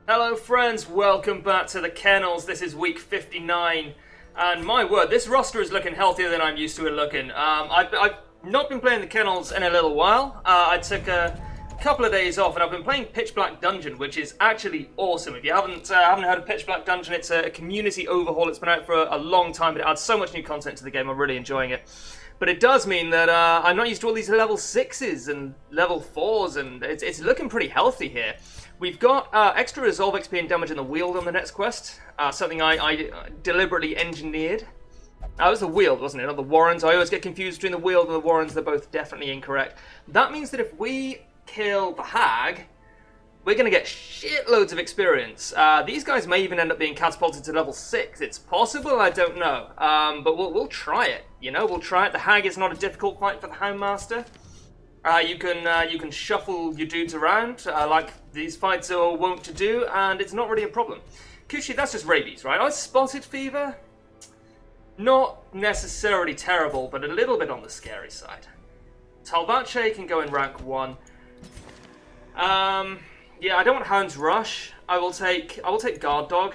Hello friends, welcome back to the kennels. This is week 59, and my word, this roster is looking healthier than I'm used to it looking. I've not been playing the kennels in a little while. I took a couple of days off, and I've been playing Pitch Black Dungeon, which is actually awesome. If you haven't heard of Pitch Black Dungeon, it's a community overhaul. It's been out for a long time, but it adds so much new content to the game. I'm really enjoying it. But it does mean that I'm not used to all these level 6s and level 4s, and it's looking pretty healthy here. We've got extra resolve XP and damage in the wield on the next quest, something I deliberately engineered. That was the wield, wasn't it? Not the warrens. I always get confused between the wield and the warrens. They're both definitely incorrect. That means that if we kill the hag, we're going to get shitloads of experience. These guys may even end up being catapulted to level 6. It's possible, I don't know. But we'll try it, you know? We'll try it. The hag is not a difficult fight for the Houndmaster. You can shuffle your dudes around, like these fights are wont to do, and it's not really a problem. Kushi, that's just rabies, right? I spotted fever. Not necessarily terrible, but a little bit on the scary side. Talvache can go in rank 1. Yeah, I don't want Hound's Rush. I will take Guard Dog.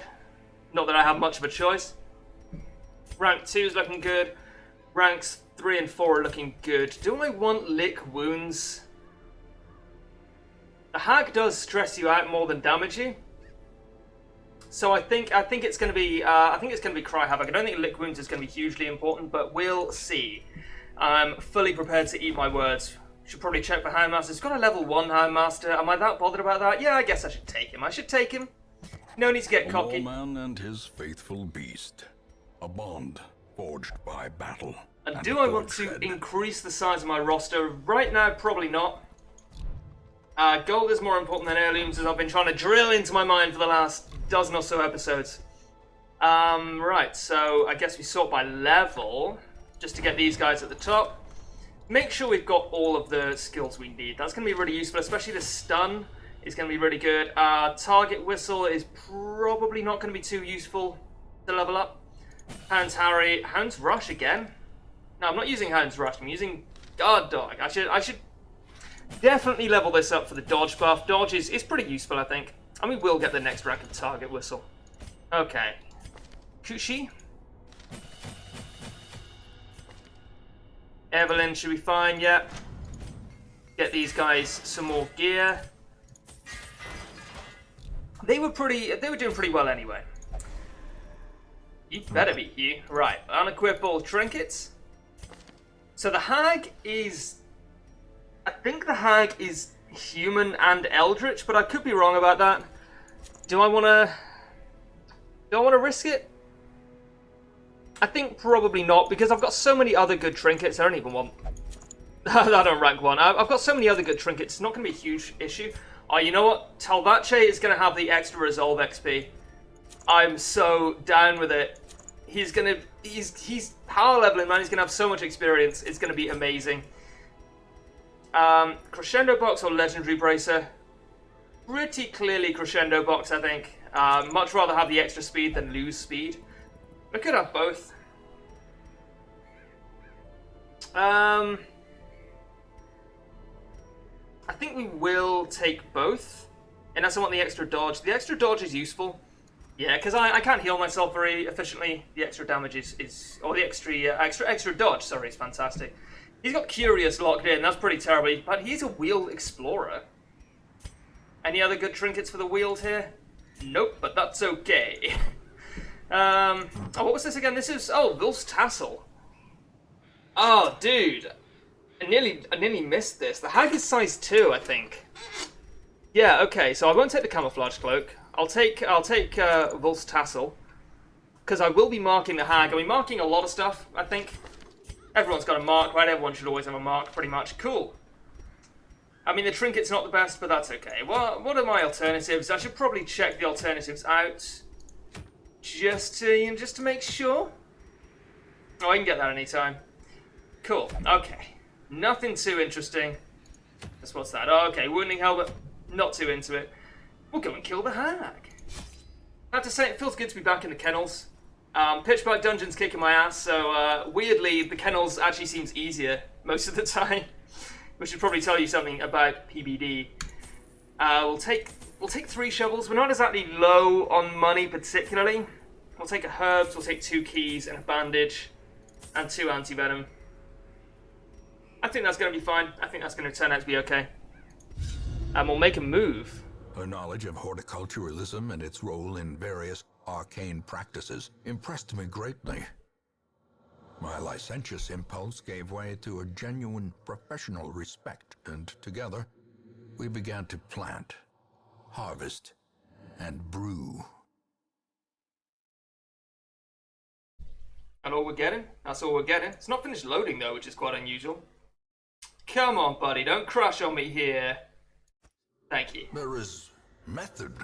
Not that I have much of a choice. Rank 2 is looking good. Ranks 3 and 4 are looking good. Do I want Lick Wounds? The hag does stress you out more than damage you. So I think it's going to be Cry Havoc. I don't think Lick Wounds is going to be hugely important, but we'll see. I'm fully prepared to eat my words. Should probably check for Houndmaster. It's got a level 1 Houndmaster. Am I that bothered about that? Yeah, I guess I should take him. I should take him. No need to get cocky. A man and his faithful beast. A bond forged by battle. And do I want to increase the size of my roster? Right now, probably not. Gold is more important than heirlooms, as I've been trying to drill into my mind for the last dozen or so episodes. Right, so I guess we sort by level, just to get these guys at the top. Make sure we've got all of the skills we need. That's going to be really useful, especially the stun is going to be really good. Target Whistle is probably not going to be too useful to level up. Hound's Harry. Hound's Rush again. No, I'm not using Hound's Rush. I'm using Guard Dog. I should definitely level this up for the dodge buff. Dodge is pretty useful, I think. And we will get the next rank of Target Whistle. Okay. Kushi. Evelyn should be fine, yeah. Get these guys some more gear. They were doing pretty well anyway. You better be Hugh. Right, unequip all trinkets. So the hag is... I think the hag is human and eldritch, but I could be wrong about that. Do I want to risk it? I think probably not, because I've got so many other good trinkets. I don't even want that on rank 1. I've got so many other good trinkets. It's not going to be a huge issue. Oh, you know what? Talvache is going to have the extra resolve XP. I'm so down with it. He's power leveling, man. He's going to have so much experience. It's going to be amazing. Crescendo Box or Legendary Bracer? Pretty clearly Crescendo Box, I think. Much rather have the extra speed than lose speed. I could have both. I think we will take both. Unless I want the extra dodge. The extra dodge is useful. Yeah, because I can't heal myself very efficiently. The extra damage or the extra dodge, sorry, is fantastic. He's got Curious locked in, that's pretty terrible, but he's a wheeled explorer. Any other good trinkets for the wheeled here? Nope, but that's okay. Oh, what was this again? This is, Wolf's Tassel. Oh, dude. I nearly missed this. The hag is size 2, I think. Yeah, okay, so I won't take the camouflage cloak. I'll take Wolf's Tassel, because I will be marking the hag. I'll be marking a lot of stuff, I think. Everyone's got a mark, right? Everyone should always have a mark, pretty much. Cool. I mean, the trinket's not the best, but that's okay. Well, what are my alternatives? I should probably check the alternatives out, just to make sure. Oh, I can get that anytime. Cool, okay. Nothing too interesting. Just what's that? Oh, okay, Wounding Helmet, not too into it. We'll go and kill the hag. I have to say, it feels good to be back in the kennels. Pitch Black Dungeon's kicking my ass, so weirdly, the kennels actually seems easier most of the time. Which should probably tell you something about PBD. We'll take We'll take 3 shovels. We're not exactly low on money particularly. We'll take a herbs, we'll take 2 keys and a bandage and 2 anti-venom. I think that's going to be fine. I think that's going to turn out to be okay. And we'll make a move. Her knowledge of horticulturalism and its role in various arcane practices impressed me greatly. My licentious impulse gave way to a genuine professional respect, and together we began to plant, harvest, and brew. And all we're getting? That's all we're getting. It's not finished loading though, which is quite unusual. Come on, buddy, don't crush on me here. Thank you. There is method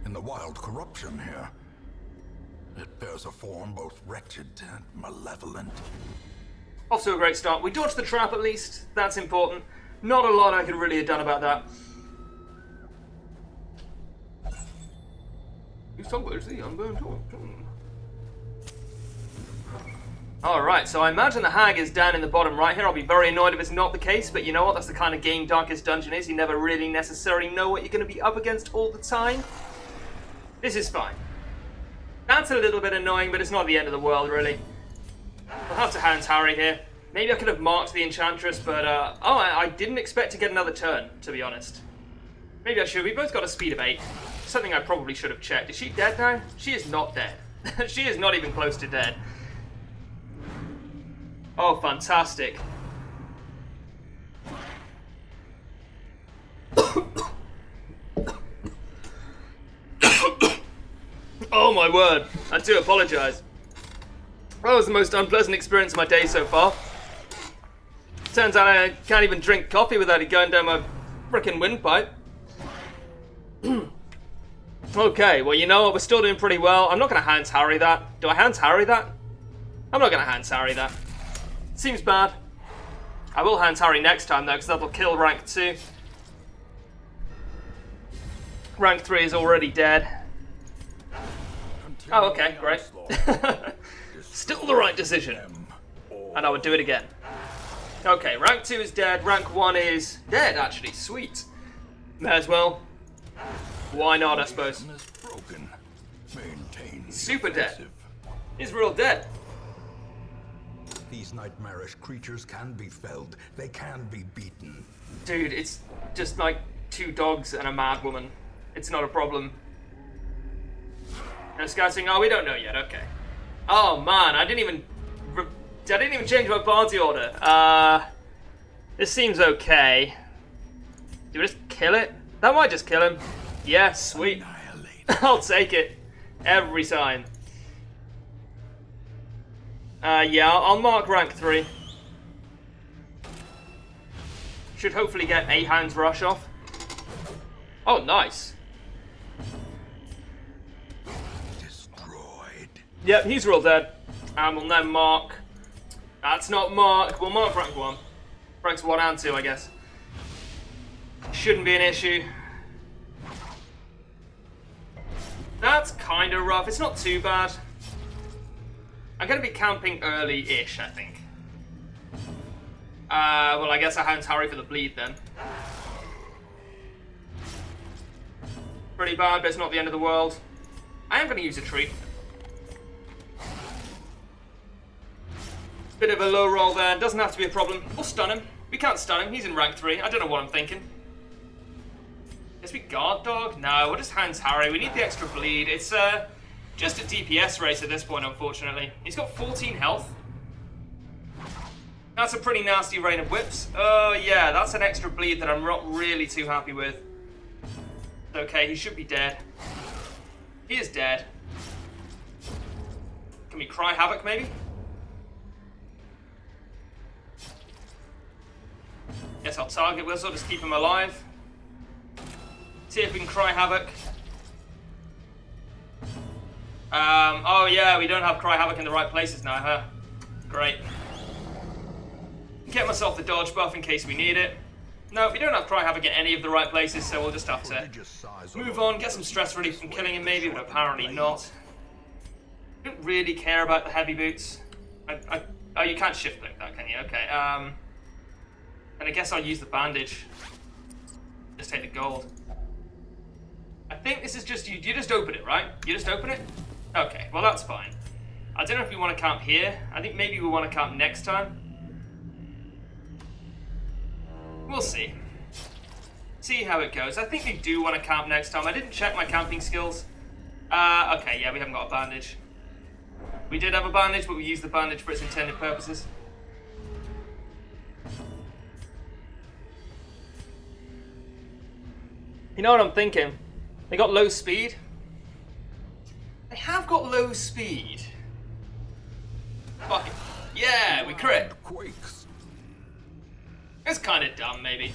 in the wild corruption here. It bears a form both wretched and malevolent. Off to a great start. We dodged the trap at least. That's important. Not a lot I could really have done about that. Alright, so I imagine the hag is down in the bottom right here. I'll be very annoyed if it's not the case, but you know what? That's the kind of game Darkest Dungeon is. You never really necessarily know what you're going to be up against all the time. This is fine. That's a little bit annoying, but it's not the end of the world, really. We'll have to Hound's Harry here. Maybe I could have marked the Enchantress, but I didn't expect to get another turn, to be honest. Maybe I should. We both got a speed of 8. Something I probably should have checked. Is she dead now? She is not dead. She is not even close to dead. Oh, fantastic. Oh my word. I do apologise. That was the most unpleasant experience of my day so far. Turns out I can't even drink coffee without it going down my frickin' windpipe. Okay, well, you know what? We're still doing pretty well. I'm not going to Hound's Harry that. Do I Hound's Harry that? I'm not going to Hound's Harry that. Seems bad. I will Hound's Harry next time, though, because that'll kill rank 2. Rank 3 is already dead. Oh, okay, great. Still the right decision. And I would do it again. Okay, rank 2 is dead. Rank 1 is dead, actually. Sweet. May as well. Why not, I suppose. Super dead. He's real dead. These nightmarish creatures can be felled. They can be beaten. Dude, it's just like 2 dogs and a mad woman. It's not a problem. And this guy's saying, oh, we don't know yet. Okay. Oh man, I didn't even change my party order. This seems okay. Do we just kill it? That might just kill him. Yeah, sweet. I'll take it. Every time. Yeah, I'll mark rank 3. Should hopefully get a Hound's Rush off. Oh, nice. Destroyed. Yep, he's real dead. And we'll now mark. That's not mark. We'll mark rank 1. Ranks 1 and 2, I guess. Shouldn't be an issue. That's kind of rough. It's not too bad. I'm going to be camping early-ish, I think. Well, I guess I Hound's Harry for the bleed then. Pretty bad, but it's not the end of the world. I am going to use a tree. Bit of a low roll there. Doesn't have to be a problem. We'll stun him. We can't stun him. He's in rank 3. I don't know what I'm thinking. Guess we guard dog? No, we'll just Hound's Harry. We need the extra bleed. It's just a DPS race at this point, unfortunately. He's got 14 health. That's a pretty nasty rain of whips. Oh yeah, that's an extra bleed that I'm not really too happy with. Okay, he should be dead. He is dead. Can we cry havoc, maybe? Guess I'll target Whistle, just keep him alive. See if we can cry havoc. Oh yeah, we don't have cry havoc in the right places now, huh? Great. Get myself the dodge buff in case we need it. No, we don't have cry havoc in any of the right places, so we'll just have to move on, get some stress relief from killing him maybe, but apparently not. I don't really care about the heavy boots. Oh, you can't shift click that, can you? Okay. And I guess I'll use the bandage. Just take the gold. think this is just, you just open it, right? You just open it? Okay, well that's fine. I don't know if we want to camp here. I think maybe we want to camp next time. We'll see. See how it goes. I think we do want to camp next time. I didn't check my camping skills. Okay, yeah, we haven't got a bandage. We did have a bandage, but we used the bandage for its intended purposes. You know what I'm thinking? They got low speed. They have got low speed. Fuck it. Yeah, we crit. Quakes. It's kind of dumb, maybe.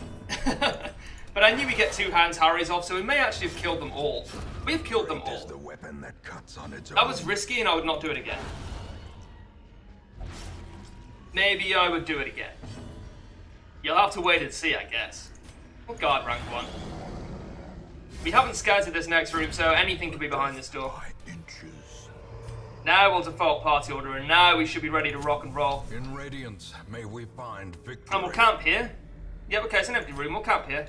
But I knew we get 2 Hounds Harrys off, so we may actually have killed them all. We've killed them all. The weapon that cuts on its That own. was risky, and I would not do it again. Maybe I would do it again. You'll have to wait and see, I guess. We'll guard rank 1. We haven't scouted this next room, so anything could be behind this door. By inches. Now we'll default party order, and now we should be ready to rock and roll. In Radiance, may we find victory. And we'll camp here. Yep, okay, it's an empty room. We'll camp here.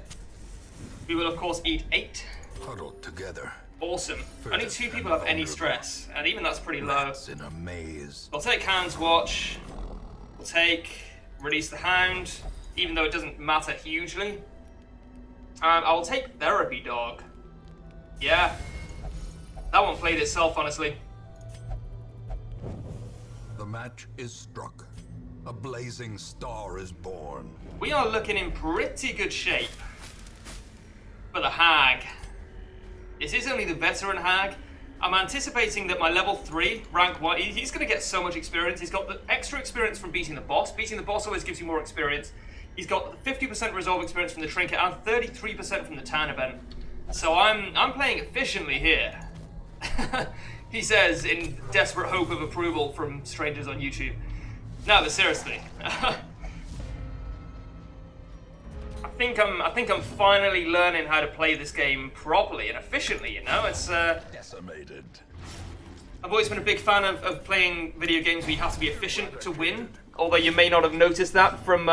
We will, of course, eat 8. Huddled together. Awesome. Only 2 people have any stress, and even that's pretty low. Rats in a maze. We'll take Hound's Watch. We'll take Release the Hound, even though it doesn't matter hugely. I will take Therapy Dog. Yeah. That one played itself, honestly. The match is struck. A blazing star is born. We are looking in pretty good shape for the Hag. This is only the veteran Hag. I'm anticipating that my level 3, rank 1, he's going to get so much experience. He's got the extra experience from beating the boss. Beating the boss always gives you more experience. He's got 50% resolve experience from the trinket and 33% from the town event. So I'm playing efficiently here. He says in desperate hope of approval from strangers on YouTube. No, but seriously. I think I'm finally learning how to play this game properly and efficiently, you know? It's Decimated. I've always been a big fan of playing video games where you have to be efficient to win. Although you may not have noticed that from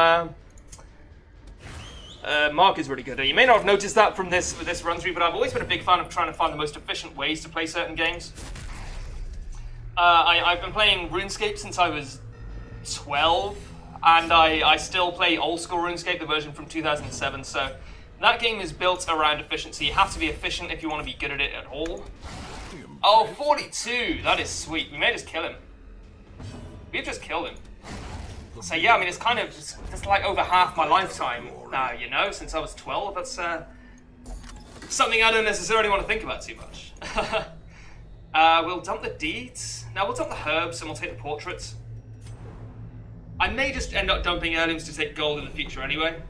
Mark is really good. You may not have noticed that from this run through, but I've always been a big fan of trying to find the most efficient ways to play certain games. I've been playing RuneScape since I was 12, and I still play old school RuneScape, the version from 2007, so that game is built around efficiency. You have to be efficient if you want to be good at it at all. Oh, 42! That is sweet. We may just kill him. We've just killed him. So yeah, I mean, it's kind of, it's like over half my lifetime now, you know, since I was 12. That's something I don't necessarily want to think about too much. We'll dump the deeds. Now we'll dump the herbs and we'll take the portraits. I may just end up dumping heirlooms to take gold in the future anyway.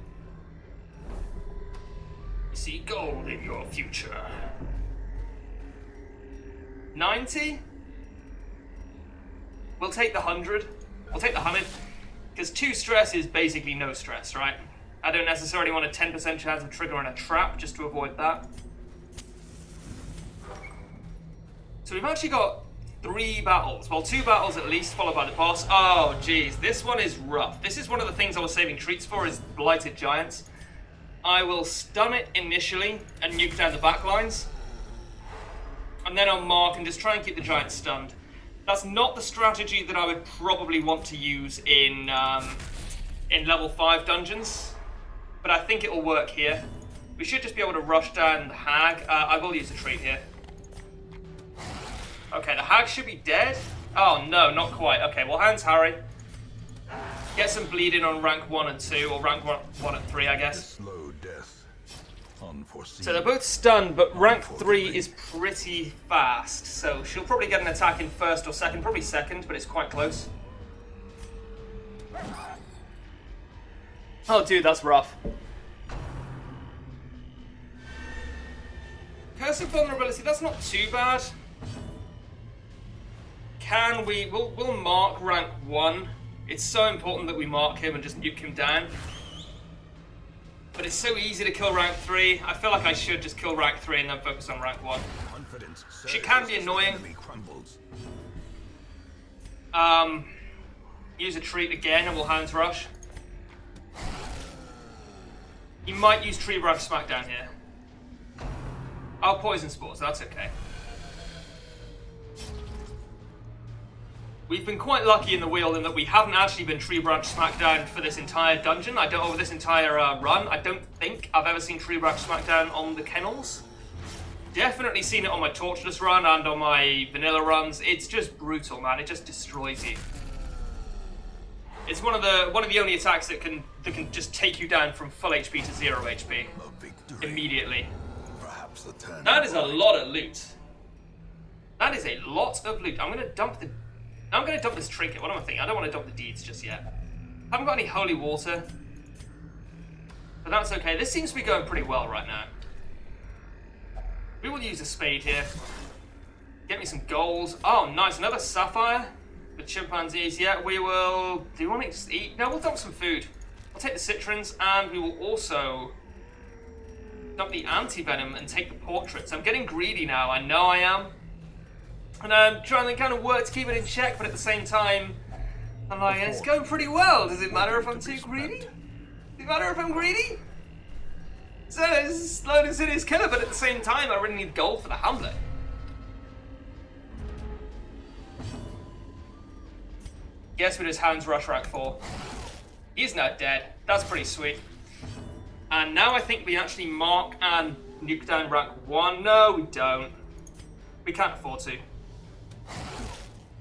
You see gold in your future. 90? We'll take the 100. We'll take the 100. Because 2 stress is basically no stress, right? I don't necessarily want a 10% chance of triggering a trap just to avoid that. So we've actually got 3 battles. Well, 2 battles at least, followed by the boss. Oh, geez. This one is rough. This is one of the things I was saving treats for, is Blighted Giants. I will stun it initially and nuke down the backlines. And then I'll mark and just try and keep the giant stunned. That's not the strategy that I would probably want to use in level 5 dungeons, but I think it will work here. We should just be able to rush down the hag. I will use a trait here. Okay, the hag should be dead. Oh no, not quite. Okay, well, Hound's Harry. Get some bleeding on rank 1 and 2, or rank 1 and 3, I guess. Slow death. Unforeseen. So they're both stunned, but rank 3 is pretty fast, so she'll probably get an attack in first or second, probably second, but it's quite close. Oh dude, that's rough. Curse of Vulnerability, that's not too bad. Can we, we'll mark rank 1. It's so important that we mark him and just nuke him down. But it's so easy to kill rank 3. I feel like I should just kill rank 3 and then focus on rank 1. She can be annoying. Use a treat again and we'll Hound's Rush. You might use Tree Brush Smackdown here. Oh, poison spores, that's okay. We've been quite lucky in the wheel in that we haven't actually been tree branch smackdown for this entire dungeon. Over this entire run. I don't think I've ever seen tree branch smackdown on the kennels. Definitely seen it on my tortureless run and on my vanilla runs. It's just brutal, man. It just destroys you. It's one of the only attacks that can just take you down from full HP to 0 HP immediately. Perhaps a turn. That is a lot of loot. That is a lot of loot. I'm gonna dump this trinket. What am I thinking? I don't want to dump the deeds just yet. Haven't got any holy water, but that's okay. This seems to be going pretty well right now. We will use a spade here. Get me some gold. Oh, nice. Another sapphire. The chimpanzees. Yeah, we will... Do you want me to just eat? No, we'll dump some food. I'll take the citrons, and we will also dump the anti-venom and take the portraits. I'm getting greedy now. I know I am. And I'm trying to kind of work to keep it in check, but at the same time, I'm like, it's going pretty well. Does it matter if I'm too greedy? Does it matter if I'm greedy? So it's a slow and insidious killer, but at the same time, I really need gold for the Hamlet. Guess we just Hounds Rush rank 4. He's now dead. That's pretty sweet. And now I think we actually mark and nuke down rank 1. No, we don't. We can't afford to.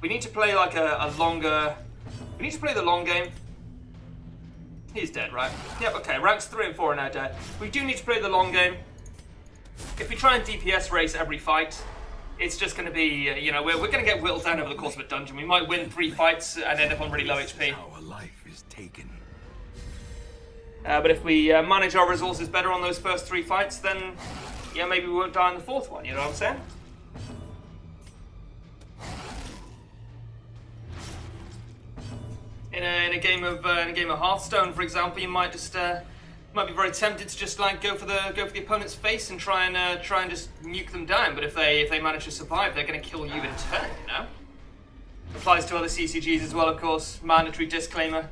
We need to play like a longer... We need to play the long game. He's dead, right? Yep, okay. Ranks 3 and 4 are now dead. We do need to play the long game. If we try and DPS race every fight, it's just going to be, you know, we're going to get whittled down over the course of a dungeon. We might win 3 fights and end up on really low HP. How a life is taken. But if we manage our resources better on those first 3 fights, then, yeah, maybe we won't die in the 4th one, you know what I'm saying? In a game of Hearthstone, for example, you might just might be very tempted to just like go for the opponent's face and try and just nuke them down. But if they manage to survive, they're going to kill you in turn. You know, applies to other CCGs as well, of course. Mandatory disclaimer.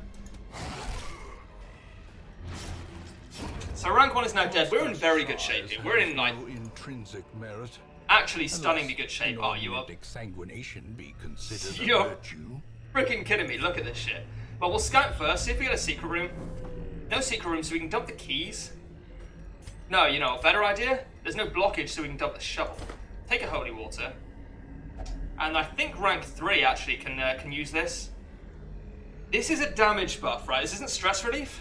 So rank 1 is now dead. We're in very good shape here. We're in like intrinsic merit. Actually stunningly good shape. Are you up? Exsanguination be considered a You're virtue. freaking kidding me. Look at this shit. Well, we'll scout first, see if we get a secret room. No secret room, so we can dump the keys. No, you know, a better idea? There's no blockage, so we can dump the shovel. Take a holy water. And I think rank 3 actually can use this. This is a damage buff, right? This isn't stress relief?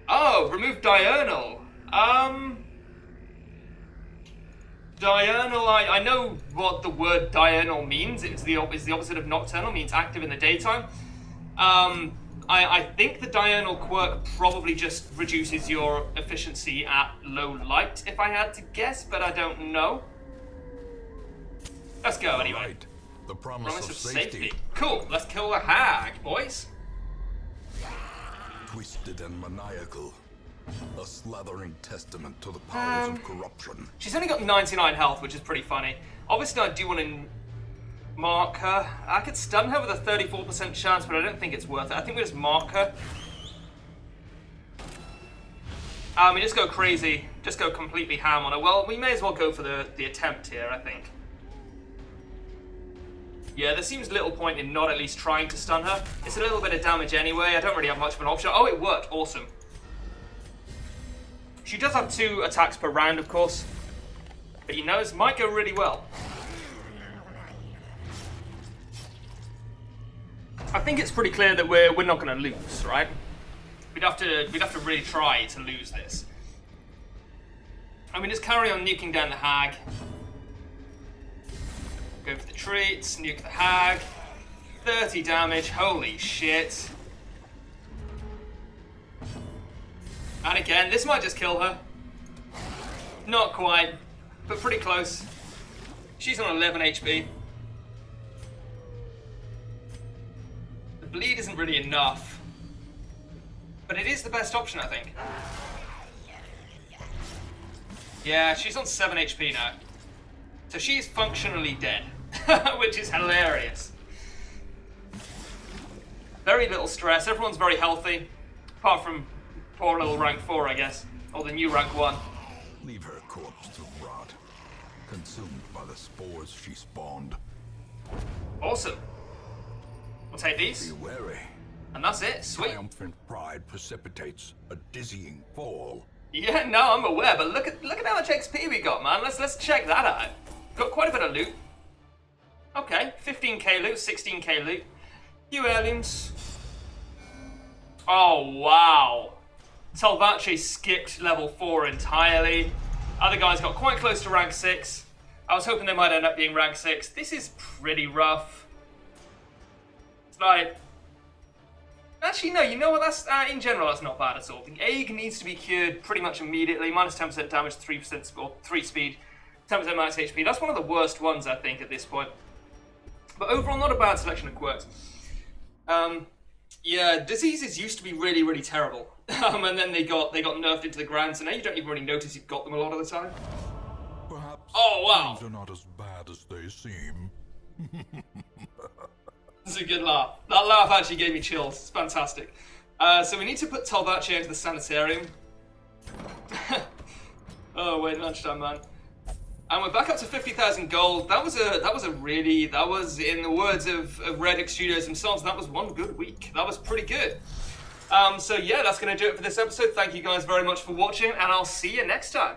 Oh, remove diurnal. Diurnal, I know what the word diurnal means. It's the opposite of nocturnal, means active in the daytime. I think the diurnal quirk probably just reduces your efficiency at low light, if I had to guess, but I don't know. Let's go anyway. Right. The promise of safety. Cool, let's kill the hag, boys. Twisted and maniacal. A slathering testament to the powers of corruption. She's only got 99 health, which is pretty funny. Obviously, I do want to mark her. I could stun her with a 34% chance, but I don't think it's worth it. I think we just mark her. We just go crazy. Just go completely ham on her. Well, we may as well go for the attempt here, I think. Yeah, there seems little point in not at least trying to stun her. It's a little bit of damage anyway. I don't really have much of an option. Oh, it worked. Awesome. She does have 2 attacks per round, of course. But you know, this might go really well. I think it's pretty clear that we're not going to lose, right? We'd have to really try to lose this. I mean, just carry on nuking down the hag. Go for the treats, nuke the hag. 30 damage, holy shit. And again, this might just kill her. Not quite, but pretty close. She's on 11 HP. The bleed isn't really enough. But it is the best option, I think. Yeah, she's on 7 HP now. So she's functionally dead, which is hilarious. Very little stress, everyone's very healthy, apart from poor little rank 4, I guess, or the new rank 1. Leave her corpse to rot, consumed by the spores she spawned. Awesome. We'll take these. Be wary. And that's it. Sweet. Triumphant pride precipitates a dizzying fall. Yeah, no, I'm aware, but look at how much XP we got, man. Let's check that out. Got quite a bit of loot. Okay, 15k loot, 16k loot. Few heirlooms. Oh wow. Salvace skipped level 4 entirely. Other guys got quite close to rank 6. I was hoping they might end up being rank 6. This is pretty rough. It's like... Actually, no, you know what? That's in general, that's not bad at all. The egg needs to be cured pretty much immediately. Minus 10% damage, 3% or 3 speed, 10% max HP. That's one of the worst ones, I think, at this point. But overall, not a bad selection of quirks. Yeah, diseases used to be really, really terrible. And then they got nerfed into the ground, so now you don't even really notice you've got them a lot of the time. Perhaps things are not as bad as they seem. That's a good laugh. That laugh actually gave me chills. It's fantastic. So we need to put Talvace into the sanitarium. Oh wait, lunchtime, man. And we're back up to 50,000 gold. That was in the words of Red X Studios themselves, that was one good week. That was pretty good. So yeah, that's going to do it for this episode. Thank you guys very much for watching, and I'll see you next time.